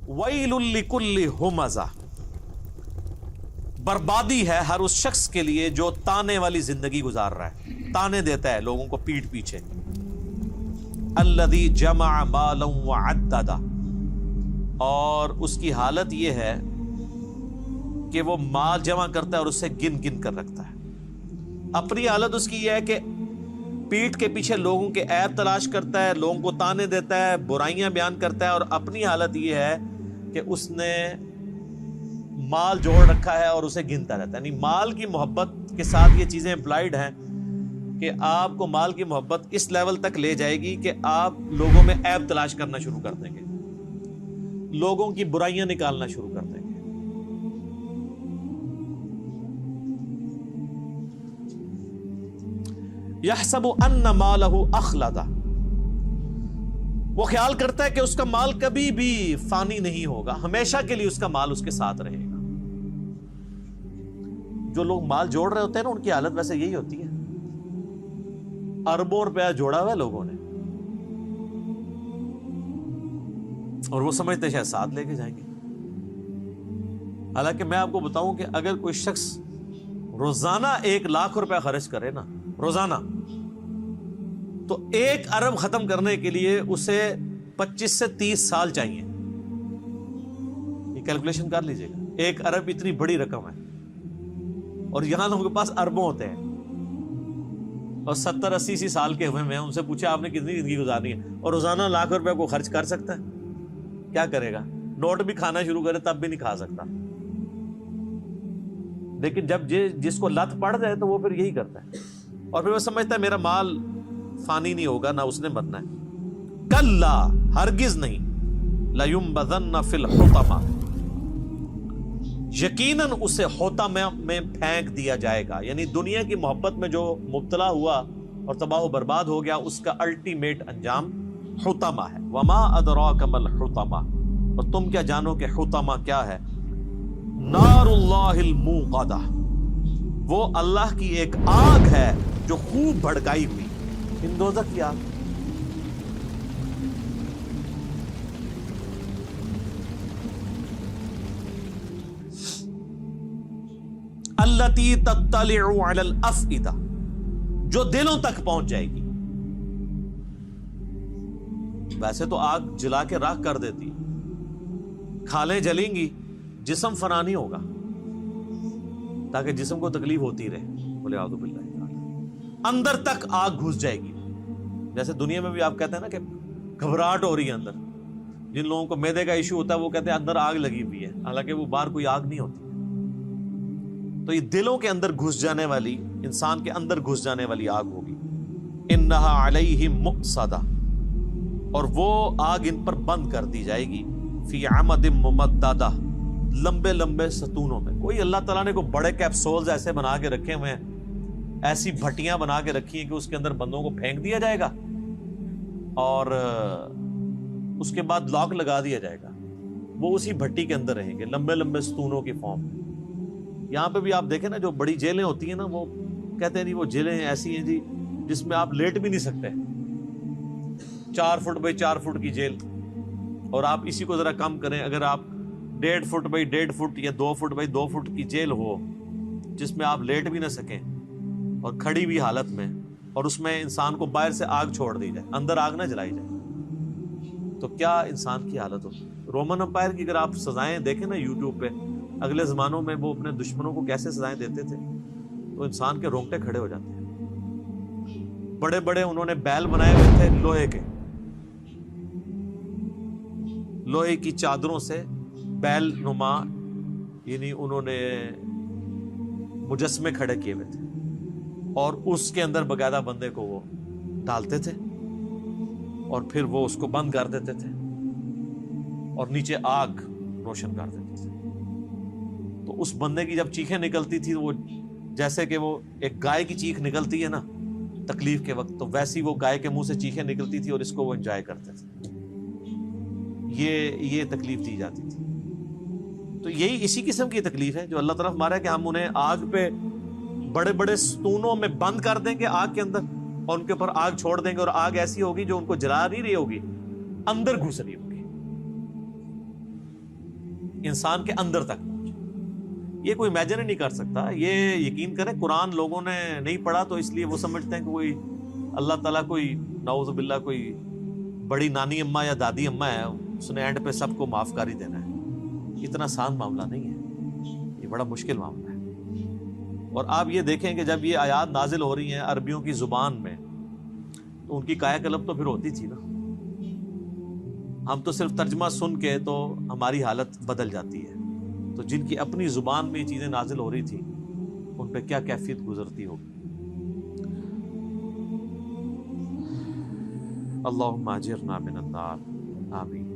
Well لکل ہمزہ، بربادی ہے ہر اس شخص کے لیے جو تانے والی زندگی گزار رہا ہے، تانے دیتا ہے لوگوں کو پیٹ پیچھے. الذی جمع مالا وعددہ، اور اس کی حالت یہ ہے کہ وہ مال جمع کرتا ہے اور اسے گن گن کر رکھتا ہے. اپنی حالت اس کی یہ ہے کہ پیٹ کے پیچھے لوگوں کے عیب تلاش کرتا ہے، لوگوں کو تانے دیتا ہے، برائیاں بیان کرتا ہے، اور اپنی حالت یہ ہے کہ اس نے مال جوڑ رکھا ہے اور اسے گنتا رہتا ہے. یعنی مال کی محبت کے ساتھ یہ چیزیں امپلائڈ ہیں کہ آپ کو مال کی محبت اس لیول تک لے جائے گی کہ آپ لوگوں میں عیب تلاش کرنا شروع کر دیں گے، لوگوں کی برائیاں نکالنا شروع کر دیں گے. یحسب ان مالہ اخلدہ، وہ خیال کرتا ہے کہ اس کا مال کبھی بھی فانی نہیں ہوگا، ہمیشہ کے لیے اس کا مال اس کے ساتھ رہے گا. جو لوگ مال جوڑ رہے ہوتے ہیں نا، ان کی حالت ویسے یہی ہوتی ہے. اربوں روپیہ جوڑا ہوا ہے لوگوں نے، اور وہ سمجھتے شاید ساتھ لے کے جائیں گے. حالانکہ میں آپ کو بتاؤں کہ اگر کوئی شخص روزانہ 1,00,000 روپیہ خرچ کرے نا، روزانہ، تو 1 ارب ختم کرنے کے لیے اسے 25 سے 30 سال چاہیے. یہ کیلکولیشن کر لیجئے گا. 1 ارب اتنی بڑی رقم ہے، اور یہاں لوگوں کے پاس اربوں ہوتے ہیں، اور 70-80 سال کے ہوئے ہیں. ان سے پوچھا آپ نے کتنی زندگی گزارنی ہے، اور روزانہ 1,00,000 روپے کو خرچ کر سکتا ہے؟ کیا کرے گا؟ نوٹ بھی کھانا شروع کرے تب بھی نہیں کھا سکتا. لیکن جب جس کو لت پڑ جائے تو وہ پھر یہی کرتا ہے، اور پھر وہ سمجھتا ہے میرا مال فانی نہیں ہوگا، نہ اس نے مرنا ہے. کلا، ہرگز نہیں. لَيُنبَذَنَّ فِي الْحُطَمَةِ، یقیناً اسے حطمہ میں پھینک دیا جائے گا. یعنی دنیا کی محبت میں جو مبتلا ہوا اور تباہ و برباد ہو گیا، اس کا الٹیمیٹ انجام حطمہ ہے. وما ادراک ما الحطمہ، اور تم کیا جانو کہ حطمہ کیا ہے؟ نار اللہ الموقدہ، وہ اللہ کی ایک آگ ہے جو خوب بھڑکائی ہوئی. ان دوزخ کی آگ. التی تطلع علی الافئدہ، جو دلوں تک پہنچ جائے گی. ویسے تو آگ جلا کے راکھ کر دیتی، کھالیں جلیں گی، جسم فنا نہیں ہوگا، تاکہ جسم کو تکلیف ہوتی رہے. بولے اعوذ باللہ. اندر تک آگ گھس جائے گی. جیسے دنیا میں بھی آپ کہتے ہیں نا کہ گھبراہٹ ہو رہی ہے اندر. جن لوگوں کو معدے کا ایشو ہوتا ہے وہ کہتے ہیں اندر آگ لگی ہوئی ہے، حالانکہ وہ باہر کوئی آگ نہیں ہوتی. تو یہ دلوں کے اندر گھس جانے والی، انسان کے اندر گھس جانے والی آگ ہوگی. انہا علیہم مؤصدہ، اور وہ آگ ان پر بند کر دی جائے گی. فی عمد ممددہ، لمبے لمبے ستونوں میں. کوئی اللہ تعالیٰ نے کو بڑے کیپسولز ایسے بنا کے رکھے ہوئے ہیں، ایسی بھٹیاں بنا کے رکھی ہیں کہ اس کے اندر بندوں کو پھینک دیا جائے گا اور اس کے بعد لاک لگا دیا جائے گا. وہ اسی بھٹی کے اندر رہیں گے، لمبے لمبے ستونوں کی فارم میں. یہاں پہ بھی آپ دیکھیں نا، جو بڑی جیلیں ہوتی ہیں نا، وہ کہتے ہیں جی وہ جیلیں ایسی ہیں جی جس میں آپ لیٹ بھی نہیں سکتے. 4 فٹ بائی 4 فٹ کی جیل، اور آپ اسی کو ذرا کم کریں، اگر آپ 1.5 فٹ بائی 1.5 فٹ یا 2 فٹ بائی 2 فٹ کی جیل ہو جس میں آپ لیٹ بھی نہ سکیں اور کھڑی ہوئی حالت میں، اور اس میں انسان کو باہر سے آگ چھوڑ دی جائے، اندر آگ نہ جلائی جائے، تو کیا انسان کی حالت ہو. رومن امپائر کی اگر آپ سزائیں دیکھیں نا یوٹیوب پہ، اگلے زمانوں میں وہ اپنے دشمنوں کو کیسے سزائیں دیتے تھے، تو انسان کے رونگٹے کھڑے ہو جاتے ہیں. بڑے بڑے انہوں نے بیل بنائے ہوئے تھے لوہے کے، لوہے کی چادروں سے بیل نما، یعنی انہوں نے مجسمے کھڑے کیے ہوئے تھے، اور اس کے اندر باقاعدہ بندے کو وہ ڈالتے تھے، اور پھر وہ اس کو بند کر دیتے تھے، اور نیچے آگ روشن کر دیتے تھے. تو اس بندے کی جب چیخیں نکلتی تھی، وہ جیسے کہ وہ ایک گائے کی چیخ نکلتی ہے نا تکلیف کے وقت، تو ویسی وہ گائے کے منہ سے چیخیں نکلتی تھی، اور اس کو وہ انجوائے کرتے تھے. یہ تکلیف دی جاتی تھی. تو یہی اسی قسم کی تکلیف ہے جو اللہ تعالیٰ ہمارا ہے کہ ہم انہیں آگ پہ بڑے بڑے ستونوں میں بند کر دیں گے آگ کے اندر، اور ان کے اوپر آگ چھوڑ دیں گے، اور آگ ایسی ہوگی جو ان کو جلا نہیں رہی ہوگی، اندر گھس رہی ہوگی. انسان کے اندر تک پہنچے. یہ کوئی امیجن ہی نہیں کر سکتا. یہ یقین کریں قرآن لوگوں نے نہیں پڑھا تو اس لیے وہ سمجھتے ہیں کہ کوئی اللہ تعالیٰ کوئی نعوذ باللہ کوئی بڑی نانی اماں یا دادی اماں ہے, اس نے اینڈ پہ سب کو معاف کر ہی دینا ہے. اتنا آسان معاملہ نہیں ہے, یہ بڑا مشکل معاملہ ہے. اور آپ یہ دیکھیں کہ جب یہ آیات نازل ہو رہی ہیں عربیوں کی زبان میں تو ان کی کایا کلب تو پھر ہوتی تھی نا. ہم تو صرف ترجمہ سن کے تو ہماری حالت بدل جاتی ہے, تو جن کی اپنی زبان میں یہ چیزیں نازل ہو رہی تھی ان پہ کیا کیفیت گزرتی ہوگی. اللہم اجرنا من النار, آمین.